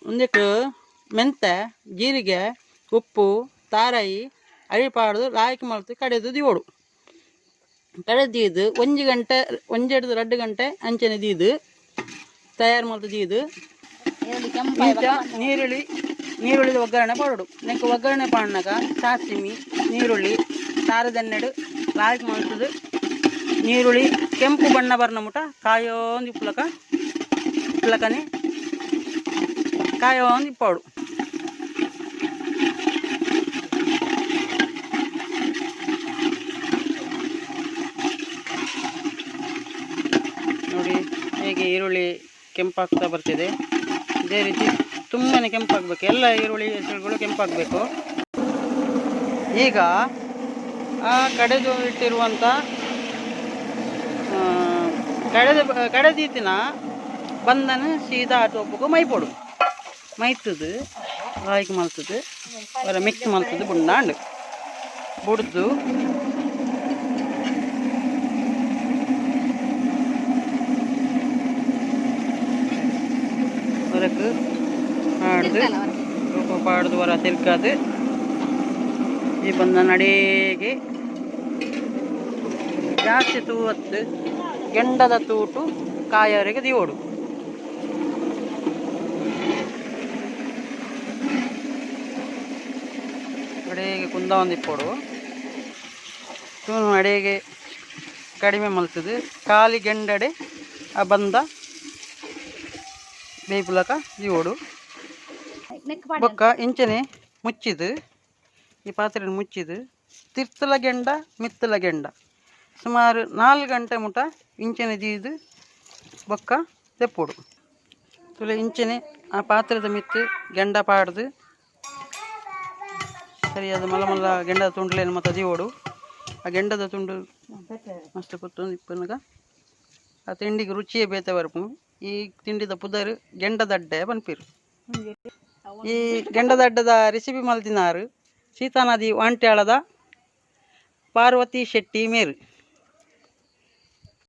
ಒಂದಿಟ್ಟು ಮೆಂತೆ ಜೀರಿಗೆ ಉಪ್ಪು ತಾರಾಯಿ ಅಳಿಪಾಡ್ದು ಲಾಯ್ಕ್ ಮಾಡ್ತು ಕಡೆದು ದೀವೋಡು ಕಡೆದೀದು 1 ಗಂಟೆ 1-2 ಗಂಟೆ ಅಂಚನೆ ದೀದು ತಯಾರು ಮಾಡ್ತು ದೀದು ನೀರುಳ್ಳಿ ಒಗ್ಗರಣೆ ಪಾಡೋಡು ನೆಕ್ ಒಗ್ಗರಣೆ ಪಾಡ್ನಾಗ ಸಾಸಿಮಿ ನೀರುಳ್ಳಿ ಸಾರದನ್ನೆಡು ಲಾಯ್ಕ್ ಮಾಡ್ತದೆ ನೀರುಳ್ಳಿ ಕೆಂಪು ಬಣ್ಣ ಬರ್ನ ಮುಟ ಕಾಯೋಂದು ಇಪ್ಪಲಕನೆ ಕಾಯೋಂದು ಇಪ್ಪಾಡು ನೋಡಿ ಹೇಗೆ ಈರುಳ್ಳಿ ಕೆಂಪಾಗ್ತಾ ಬರ್ತಿದೆ. ಇದೇ ರೀತಿ ತುಂಬಾ ಕೆಂಪಾಗಬೇಕು, ಎಲ್ಲ ಈರುಳ್ಳಿ ಹೆಸರುಗಳು ಕೆಂಪಾಗಬೇಕು. ಈಗ ಆ ಕಡೆದು ಇಟ್ಟಿರುವಂಥ ಕಡೆದೀತಿನ ಬಂದನ ಸೀದಾ ಆಟೋಪಕ್ಕೂ ಮೈಪೋಡು ಮೈತದು ರಾಯಿಗೆ ಮಲ್ತದು ಅವರ ಮಿಕ್ಸ್ ಮಲ್ತದು ಬುಣ್ಣಾಂಡು ಬುಡ್ದು ಹೊರಕ್ಕೆ ಆಡ್ದು ರೂಪ ಪಾಡ್ದು ಹೊರ ತಿರ್ಕಾದು ಈ ಬಂದ ನಡೆಗೆ ಜಾಸ್ತಿ ತೂವತ್ತು ಗೆಂಡದ ತೂಟು ಕಾಯವರೆಗೆ ದೀವೋಡು ಅಡೆಗೆ ಕುಂದ ಒಂದಿಪ್ಪೋಡು ತೂನು ಅಡೆಗೆ ಕಡಿಮೆ ಮಲ್ತದು ಕಾಲಿ ಗೆಂಡಡೆ ಆ ಬಂದ ಬೇಯ್ಪುಲಕ ದೀವೋಡು ಬೊಕ್ಕ ಇಂಚನೆ ಮುಚ್ಚಿದು ಈ ಪಾತ್ರೆ ಮುಚ್ಚಿದು ತಿರ್ತಲ ಗೆಂಡ ಮಿತ್ತಲ ಗೆಂಡ ಸುಮಾರು 4 ಗಂಟೆ ಮುಟ ಇಂಚನೆ ದೀದು ಬೊಕ್ಕ ತೆಪ್ಪೋಡು ತುಲೆ ಇಂಚನೆ ಆ ಪಾತ್ರದ ಮಿತ್ತು ಗೆಂಡ ಪಾಡ್ದು ಸರಿಯಾದ ಮಲ್ಲ ಗೆಂಡದ ತುಂಡ್ಲೇನು ಮತ್ತು ದೀವೋಡು ಆ ಗೆಂಡದ ತುಂಡು ಮಸ್ತ್ ಕೊತ್ತೊಂದು ಇಪ್ಪನಾಗ ಆ ತಿಂಡಿಗೆ ರುಚಿಯೇ ಬೇತೆ ಬರ್ಪು. ಈ ತಿಂಡಿದ ಪುದರ್ ಗೆಂಡದಡ್ಡೆ ಬನ್ಪಿರು. ಈ ಗೆಂಡದಡ್ಡದ ರೆಸಿಪಿ ಮಲ್ತಿನಾರು ಸೀತಾನದಿ ವಾಂಟ್ಯಾಳದ ಪಾರ್ವತಿ ಶೆಟ್ಟಿ ಮೇರು.